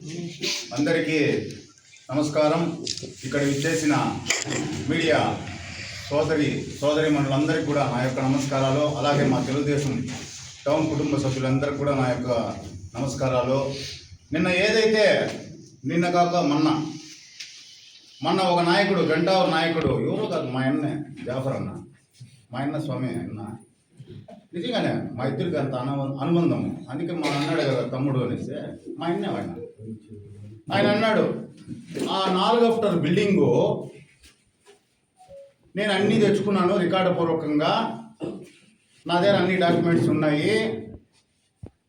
అందరికీ నమస్కారం. ఇక్కడ విచ్చేసిన మీడియా సోదరిమణులందరికీ కూడా నా యొక్క నమస్కారాలు. అలాగే మా తెలుగుదేశం టౌన్ కుటుంబ సభ్యులందరికీ కూడా నా యొక్క నమస్కారాలు. నిన్న కాక మొన్న ఒక నాయకుడు, గంటావర్ నాయకుడు, ఎవరో కాదు మా అన్నే జాఫర్ అన్న, మా అన్న స్వామి అన్న, నిజంగానే మా ఇద్దరికి అంత అనుబంధము. అందుకే మా అన్నాడు కదా తమ్ముడు అనేసి, మా అన్నే ఆయన అన్నాడు, ఆ 4 ఫ్లోర్ బిల్డింగు నేను అన్నీ తెచ్చుకున్నాను రికార్డు పూర్వకంగా, నా దగ్గర అన్ని డాక్యుమెంట్స్ ఉన్నాయి,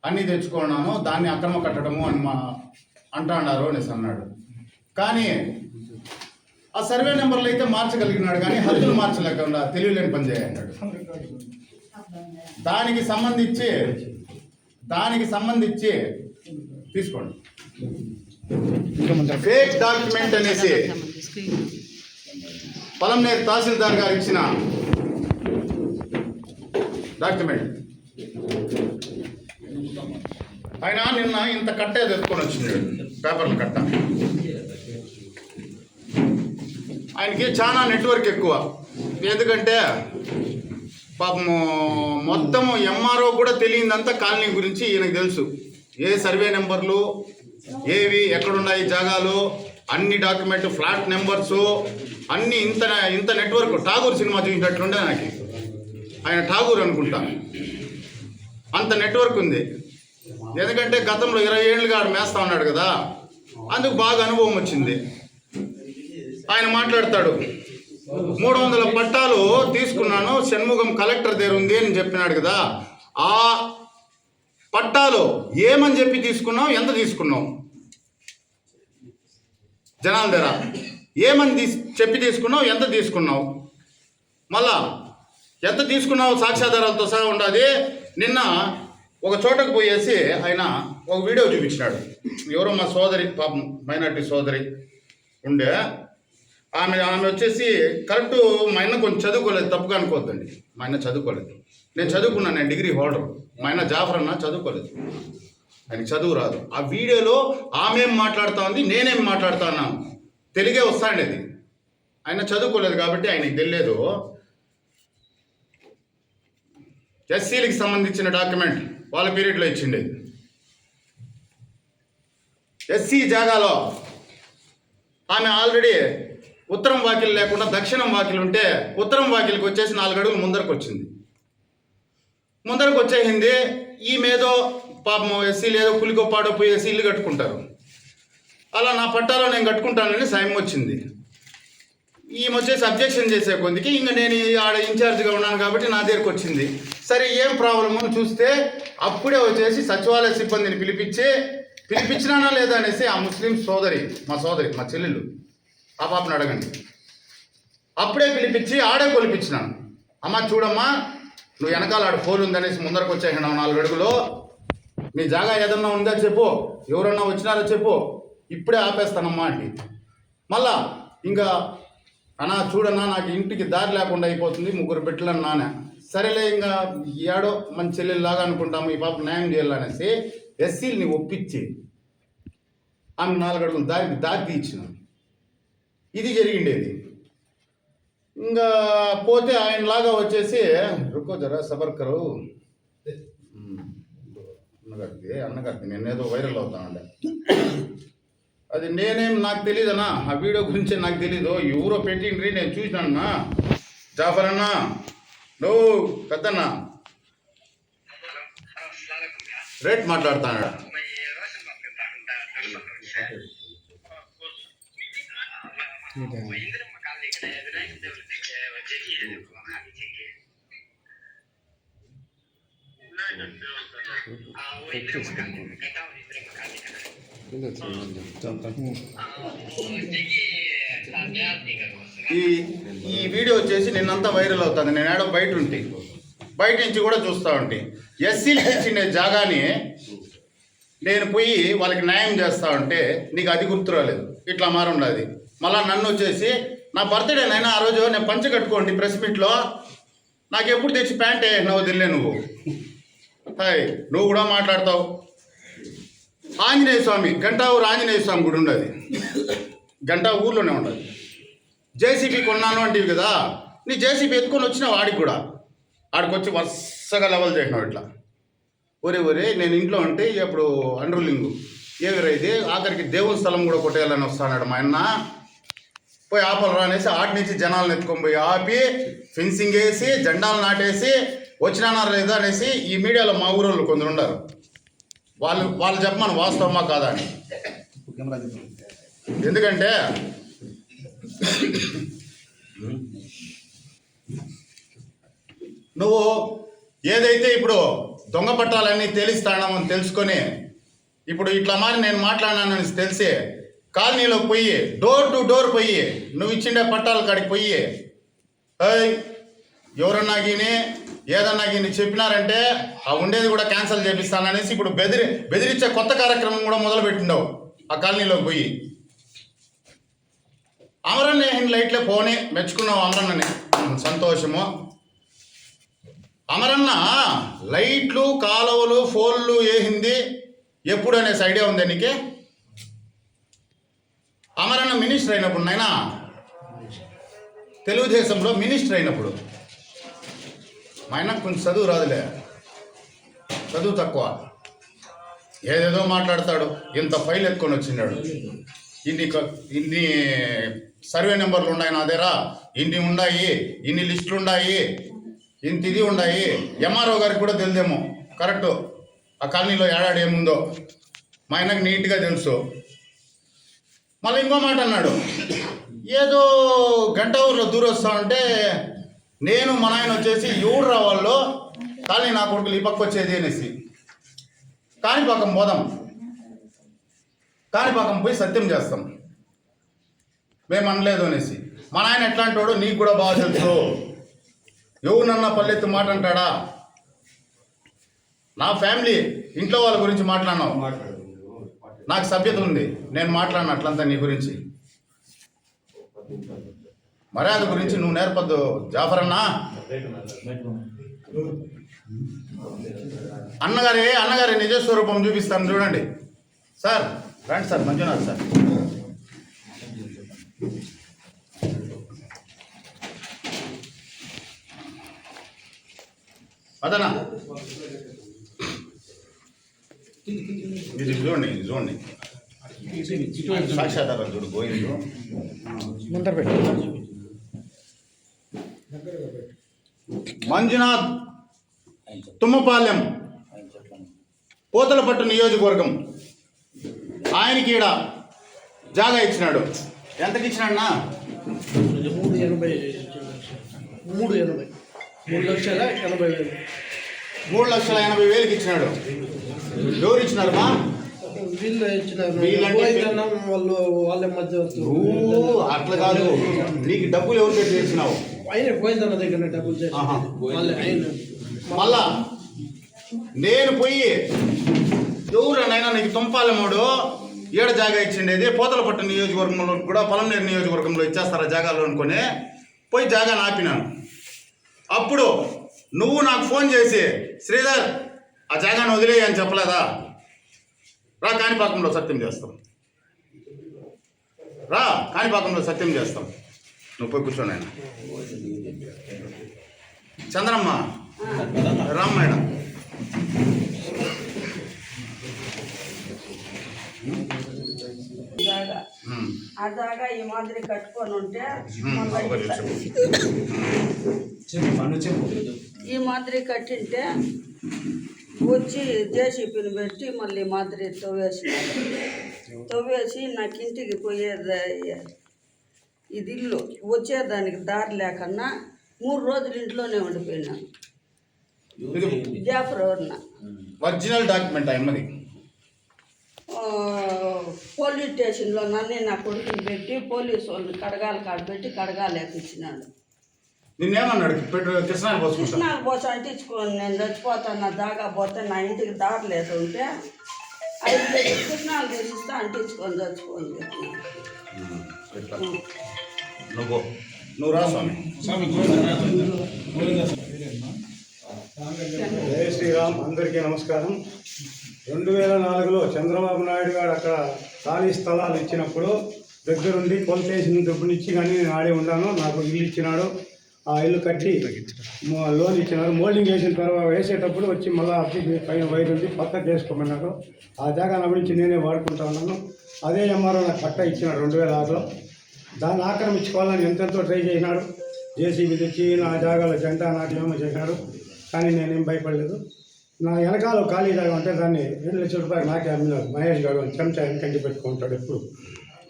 అన్నీ తెచ్చుకున్నాను, దాన్ని అక్రమ కట్టడము అని అంటున్నారు అనేసి అన్నాడు. కానీ ఆ సర్వే నెంబర్లు అయితే మార్చగలిగినాడు, కానీ హద్దులు మార్చలేకుండా తెలియలేని పని చేయన్నాడు. దానికి సంబంధించి తీసుకోండి. ఫేక్ డాక్యుమెంట్ అనేసి పలంనేరు తహసీల్దార్ గారు ఇచ్చిన డాక్యుమెంట్. ఆయన నిన్న ఇంత కట్టే తెచ్చుకొని వచ్చినాడు, పేపర్లు కట్ట. ఆయనకి చాలా నెట్వర్క్ ఎక్కువ. ఎందుకంటే పాపము మొత్తము ఎంఆర్ఓ కూడా తెలియదంతా కాలనీ గురించి ఈయనకు తెలుసు. ఏ సర్వే నెంబర్లు ఏవి ఎక్కడున్నాయి జాగాలు, అన్ని డాక్యుమెంట్, ఫ్లాట్ నెంబర్సు అన్నీ ఇంత నెట్వర్క్. ఠాగూర్ సినిమా చూసినట్లుండే నాకు. ఆయన ఠాగూర్ అనుకుంటా, అంత నెట్వర్క్ ఉంది. ఎందుకంటే గతంలో 20 ఏళ్ళుగా ఆడు మేస్తా ఉన్నాడు కదా, అందుకు బాగా అనుభవం వచ్చింది. ఆయన మాట్లాడతాడు, 300 పట్టాలు తీసుకున్నాను, షణ్ముగం కలెక్టర్ దగ్గర ఉంది అని చెప్పినాడు కదా. ఆ పట్టాలు ఏమని చెప్పి తీసుకున్నావు, ఎంత తీసుకున్నావు, జనాల దగ్గర ఏమని చెప్పి తీసుకున్నావు, ఎంత తీసుకున్నావు, మళ్ళా ఎంత తీసుకున్నావు సాక్ష్యాధారాలతో సహా ఉండాలి. నిన్న ఒక చోటకు పోయేసి ఆయన ఒక వీడియో చూపించినాడు. ఎవరో మా సోదరి, పాపం మైనార్టీ సోదరి ఉండే, ఆమె వచ్చేసి కరెక్టు. మా ఆయన కొంచెం చదువుకోలేదు, తప్పుగా అనుకోవద్దండి, మా ఆయన చదువుకోలేదు. నేను చదువుకున్నాను, నేను డిగ్రీ హోల్డర్. మా ఆయన జాఫర్ అన్న చదువుకోలేదు, ఆయనకి చదువు రాదు. ఆ వీడియోలో ఆమె ఏం మాట్లాడుతూ ఉంది, నేనేం మాట్లాడుతా ఉన్నాను, తెలుగే వస్తాండేది. ఆయన చదువుకోలేదు కాబట్టి ఆయనకి తెలియదు. ఎస్సీలకి సంబంధించిన డాక్యుమెంట్ వాళ్ళ పీరియడ్లో ఇచ్చిండేది. ఎస్సీ జాగాలో ఆమె ఆల్రెడీ ఉత్తరం వాకిలు లేకుండా దక్షిణం వాకిలు ఉంటే ఉత్తరం వాకిలికి వచ్చేసి 4 అడుగులు ముందరకు వచ్చేసింది. ఈమెదో పాపం ఎస్సీలు ఏదో పులిగొప్పాడో పోయేసి ఇల్లు కట్టుకుంటారు, అలా నా పట్టాలో నేను కట్టుకుంటానని సాయం వచ్చింది. ఈమె వచ్చేసి అబ్జెక్షన్ చేసే కొద్దికి ఇంకా నేను ఆడ ఇన్ఛార్జ్గా ఉన్నాను కాబట్టి నా దగ్గరకు వచ్చింది. సరే ఏం ప్రాబ్లము అని చూస్తే అప్పుడే వచ్చేసి సచివాలయ సిబ్బందిని పిలిపించినానా లేదా అనేసి ఆ ముస్లిం సోదరి, మా చెల్లెలు, ఆ పాపను అడగండి. అప్పుడే పిలిపించి ఆడే కొలిపించినాను. అమ్మ చూడమ్మా, నువ్వు వెనకాల ఆడ పోలు ఉందనేసి ముందరకు వచ్చేసినావు 4 అడుగులు, నీ జాగా ఏదన్నా ఉందా చెప్పు, ఎవరన్నా వచ్చినారో చెప్పు, ఇప్పుడే ఆపేస్తానమ్మా అంటే. మళ్ళా ఇంకా అన్నా చూడన్నా, నాకు ఇంటికి దారి లేకుండా అయిపోతుంది, 3 బిడ్డలను నానే. సరేలే ఇంకా ఏడో మన చెల్లెల్లాగా అనుకుంటాము, ఈ పాప న్యాయం చేయాలనేసి ఎస్సీలని ఒప్పించి ఆమె 4 అడుగులు దారి తీయించినాను. ఇది జరిగిండేది. ఇంకా పోతే ఆయనలాగా వచ్చేసి రుకో జరా సబర్కరు అన్నగారిది నేనేదో వైరల్ అవుతానండి. అది నాకు తెలియదన్నా, ఆ వీడియో గురించి నాకు తెలీదు, ఎవరో పెట్టిండ్రి, నేను చూసినానన్నా. జాఫర్ అన్నా, నువ్వు పెద్దన్నా రేట్ మాట్లాడుతాడు. ఈ వీడియో వచ్చేసి నిన్నంతా వైరల్ అవుతుంది. నేను ఏడో బయట నుంచి కూడా చూస్తూ ఉంటే ఎస్సీలకు ఇచ్చిన జాగాని నేను పోయి వాళ్ళకి న్యాయం చేస్తా ఉంటే నీకు అది గుర్తు రాలేదు, ఇట్లా మారుండదు. మళ్ళీ నన్ను వచ్చేసి నా బర్త్డే నైనా ఆ రోజు నేను పంచ కట్టుకోండి ప్రెస్ మీట్లో, నాకు ఎప్పుడు తెచ్చి ప్యాంట్ వేసినావు తెలియదు నువ్వు. హాయ్, నువ్వు కూడా మాట్లాడతావు. ఆంజనేయ స్వామి, గంటావూరు ఆంజనేయ స్వామి గుడి ఉండదు, గంటా ఊర్లోనే ఉండదు. జేసీబీ కొన్నాను అంటివి కదా, నీ జేసీబీ ఎత్తుకొని వచ్చినావు ఆడికి కూడా, ఆడికి వచ్చి వరుసగా లెవెల్ చేసినావు ఇట్లా. ఒరే నేను ఇంట్లో ఉంటే అప్పుడు అండర్లింగు ఏవిరైతే ఆఖరికి దేవుని స్థలం కూడా కొట్టేయాలని వస్తాడు మా అన్న. పోయి ఆపలరా అనేసి ఆటి నుంచి జనాలను ఎత్తుకొని పోయి ఆపి ఫెన్సింగ్ వేసి జెండాలు నాటేసి వచ్చినారా లేదా అనేసి ఈ మీడియాలో మా ఊరోళ్ళు కొందరు ఉన్నారు, వాళ్ళు చెప్పమని వాస్తవమా కాదా అని. ఎందుకంటే నువ్వు ఏదైతే ఇప్పుడు దొంగ పట్టాలన్నీ తేలిస్తాడమని తెలుసుకొని ఇప్పుడు ఇట్లా మరి నేను మాట్లాడినానని తెలిసి కాలనీలోకి పోయి డోర్ టు డోర్ పోయి నువ్వు ఇచ్చిండే పట్టాల కాడికి పోయి ఎవరన్నా గిని ఏదన్నా గిని చెప్పినారంటే ఆ ఉండేది కూడా క్యాన్సిల్ చేపిస్తాననేసి ఇప్పుడు బెదిరించే కొత్త కార్యక్రమం కూడా మొదలుపెట్టిండవు ఆ కాలనీలోకి పోయి. అమరన్న లైట్లే పోనీ మెచ్చుకున్నావు అమరన్నని, సంతోషము. అమరన్న లైట్లు కాలువలు ఫోన్లు వేసింది ఎప్పుడు అనేసి ఐడియా ఉంది నీకే? అమరన్న మినిస్టర్ అయినప్పుడు నైనా తెలుగుదేశంలో మినిస్టర్ అయినప్పుడు మా ఆయనకు కొంచెం చదువు రాదులే, చదువు తక్కువ, ఏదేదో మాట్లాడతాడు. ఇంత ఫైల్ ఎత్తుకొని వచ్చినాడు, ఇన్ని సర్వే నెంబర్లు ఉన్నాయి నా దగ్గర, ఇన్ని ఉన్నాయి, ఇన్ని లిస్టులు ఉన్నాయి, ఇంత ఇది ఉన్నాయి. ఎంఆర్ఓ గారికి కూడా తెలిదేమో కరెక్టు ఆ కాలనీలో ఏడాడు ఏముందో, మా ఆయనకు నీట్గా తెలుసు. మళ్ళీ ఇంకో మాట అన్నాడు, ఏదో గంట ఊర్లో దూరొస్తా ఉంటే నేను మా నాయన వచ్చేసి ఎవరు రావాలో కానీ నా కొడుకులు ఈ పక్క వచ్చేది అనేసి కాణిపాకం పోదాం, కాణిపాకం పోయి సత్యం చేస్తాం మేము అనలేదు అనేసి. మా నాయన ఎట్లాంటి వాడు నీకు కూడా బాగా తెలుసు, ఎవరినన్నా పల్లెత్తు మాట అంటాడా? నా ఫ్యామిలీ ఇంట్లో వాళ్ళ గురించి మాట్లాడినావు, నాకు సభ్యత ఉంది, నేను మాట్లాడిన అట్లంతా నీ గురించి. మర్యాద గురించి నువ్వు నేర్పద్దు జాఫర్ అన్నా. అన్నగారి నిజ స్వరూపం చూపిస్తాను చూడండి సార్. రండి సార్, మంజునాథ్ సార్. అదనా ఇది చూడండి సాక్షాధారం చూడు గోయిందు మంజునాథ్, తుమ్మపాలెం, పోతలపట్టు నియోజకవర్గం. ఆయనకి ఈడ జాగా ఇచ్చినాడు. ఎంతకి ఇచ్చినాడన్నా? 3,80,000 ఇచ్చినాడు. ఎవరు ఇచ్చినారు మా? అట్లా కాదు, నీకు డబ్బులు ఎవరు పెట్టి ఇచ్చినావు? మళ్ళా నేను పోయి ఎవరనైనా నీకు తుంపాలెమోడు ఏడ జాగా ఇచ్చిండేది పోతలపట్టు నియోజకవర్గంలో కూడా పొలంనేరు నియోజకవర్గంలో ఇచ్చేస్తారా జాగాలో అనుకుని పోయి జాగా ఆపినాను. అప్పుడు నువ్వు నాకు ఫోన్ చేసి శ్రీధర్ ఆ జాగాను వదిలేయి అని చెప్పలేదా? రా కాణిపాకంలో సత్యం చేస్తాం, రా కాణిపాకంలో సత్యం చేస్తాం. నువ్వు పోయి కూర్చోండి. ఆయన చంద్రమ్మ రామ్ మేడం, ఆ జాగా ఈ మాదిరి కట్టుకొని ఉంటే ఈ మాదిరి కట్టింటే వచ్చి జేసీపీని పెట్టి మళ్ళీ మాదిరి తవ్వేసి నాకు ఇంటికి పోయేది ఇది ఇల్లు వచ్చేదానికి దారి లేకన్నా 3 రోజులు ఇంట్లోనే ఉండిపోయినాను. జాఫర్ ఒరిజినల్ డాక్యుమెంట్ అమ్మది పోలీస్ స్టేషన్లో నన్ను నా కొడుకుని పెట్టి పోలీసు వాళ్ళని కడగాలి కడగాలేకిచ్చినాడు. నిన్నేమన్నాడు? కృష్ణాలు పోసి అంటించుకొని నేను చచ్చిపోతాను, నా దాకా పోతే నా ఇంటికి దారి లేదు ఉంటే 5 కృష్ణాలు తీసిస్తే అంటించుకొని చచ్చిపోయింది. నువ్వు రా స్వామి. జై శ్రీరామ్. అందరికీ నమస్కారం. 2004లో చంద్రబాబు నాయుడు గారు అక్కడ ఖాళీ స్థలాలు ఇచ్చినప్పుడు దగ్గరుండి కొలతేసిన డబ్బునిచ్చి కానీ నేను ఆడే ఉన్నాను. నాకు ఇల్లు ఇచ్చినాడు. ఆ ఇల్లు కట్టి లోన్ ఇచ్చినారు. మోల్డింగ్ వేసిన తర్వాత వేసేటప్పుడు వచ్చి మళ్ళీ అప్పు పైన వైర్ ఉంది పక్కకు వేసుకోమన్నారు. ఆ జాగా నా గురించి నేనే వాడుకుంటా ఉన్నాను. అదే ఎంఆర్ఓ నాకు పట్టా ఇచ్చినాడు 2006లో. దాన్ని ఆక్రమించుకోవాలని ఎంతెంతో ట్రై చేసినాడు. జేసీబీ తెచ్చి నా జాగాలో జంట నాకేమో చేసినాడు. కానీ నేనేం భయపడలేదు. నా వెనకాల ఖాళీ జాగా ఉంటే దాన్ని 2 లక్షల రూపాయలు నాకే అమ్మినారు. మహేష్ గారు అని చెంచా వెనకంటి పెట్టుకుంటాడు ఎప్పుడు.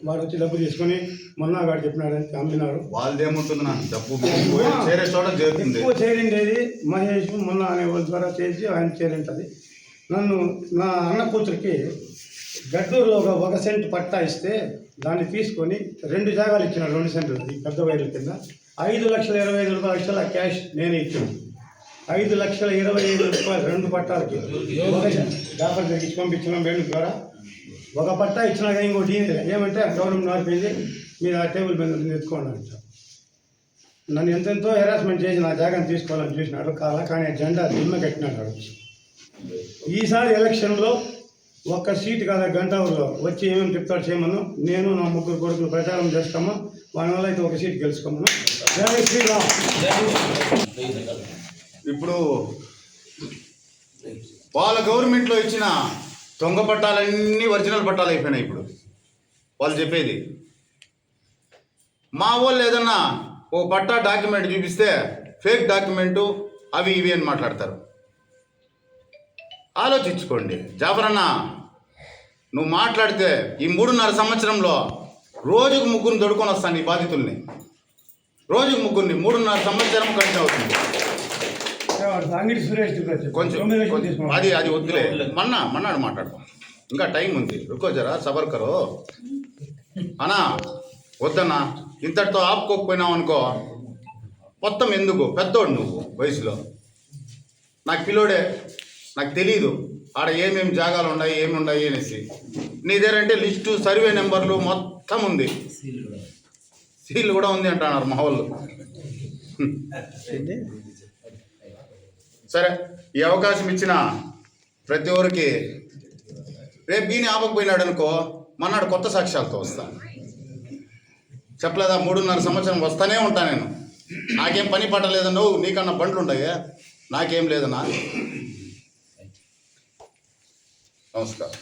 వాడు వచ్చి డబ్బు తీసుకొని మొన్న గారు చెప్పినాడంటే అమ్మినారు. వాళ్ళదేముంటుంది నాకు డబ్బు చేరే చోట చేరుతుంది. ఎక్కువ చేరిండేది మహేష్ మొన్న అనే వాళ్ళ ద్వారా చేసి ఆయన చేరింటుంది. నన్ను నా అన్న కూతురికి గడ్డూరులో ఒక సెంట్ పట్టా ఇస్తే దాన్ని తీసుకొని 2 జాగాలు ఇచ్చినాడు. 2 సెంట్లు ఈ పెద్ద వైర్ల కింద 5,25,000 క్యాష్ నేనే ఇచ్చాను. 5,25,000 2 పట్టాలకి జాఫర్ దగ్గరికి పంపించినాం వేణు ద్వారా. ఒక పట్టా ఇచ్చినా కానీ ఇంకోటి ఏమంటే గవర్నమెంట్ మారిపోయింది, మీరు ఆ టేబుల్ మీద ఎత్తుకోండి అంటారు. నన్ను ఎంతెంతో హెరాస్మెంట్ చేసి నా జాగాను తీసుకోవాలని చూసినాడు. కానీ జెండా దిమ్మ కట్టినాడు. ఈసారి ఎలక్షన్లో ఒక్క సీటు కాదా గంటూరులో వచ్చి ఏమేమి చెప్తాడు చేయమను. నేను నా 3 కొడుకులు ప్రచారం చేస్తామా. వాని వల్ల అయితే ఒక సీటు గెలుచుకోమను. జై శ్రీరామ్. ఇప్పుడు వాళ్ళ గవర్నమెంట్లో ఇచ్చిన దొంగ పట్టాలన్నీ ఒరిజినల్ పట్టాలు అయిపోయినాయి. ఇప్పుడు వాళ్ళు చెప్పేది మా వాళ్ళు ఏదన్నా ఓ పట్టా డాక్యుమెంట్ చూపిస్తే ఫేక్ డాక్యుమెంటు అవి ఇవి అని మాట్లాడతారు. ఆలోచించుకోండి. జాఫర్ అన్న, నువ్వు మాట్లాడితే ఈ 3.5 సంవత్సరంలో రోజుకు 3 దొడుకొని వస్తాను ఈ బాధితుల్ని. రోజుకు 3 3.5 సంవత్సరం కంటిన్యూ అవుతుంది. కొంచెం అది వద్దులే. మన్నాడు మాట్లాడతాం. ఇంకా టైం ఉంది. రుకోజరా సబర్కరు అన్నా. వద్దన్నా, ఇంతటితో ఆపుకోకపోయినావు అనుకో. మొత్తం ఎందుకు పెద్దోడు నువ్వు వయసులో. నాకు పిల్లోడే, నాకు తెలీదు ఆడ ఏమేమి జాగాలు ఉన్నాయి ఏమి ఉన్నాయి అనేసి. నీ దగ్గరంటే లిస్టు సర్వే నెంబర్లు మొత్తం ఉంది. సీల్ కూడా ఉంది అంటున్నారు మా వాళ్ళు. సరే, ఈ అవకాశం ఇచ్చిన ప్రతి ఒక్కరికి రేపు దీన్ని ఆపకపోయినాడు అనుకో, మన్నాడు కొత్త సాక్ష్యాలతో వస్తా. చెప్పలేదా 3.5 సంవత్సరం వస్తానే ఉంటా నేను. నాకేం పని పట్టలేదు. నువ్వు నీకన్నా బండ్లు ఉంటాయా? నాకేం లేదన్నా. నమస్కారం.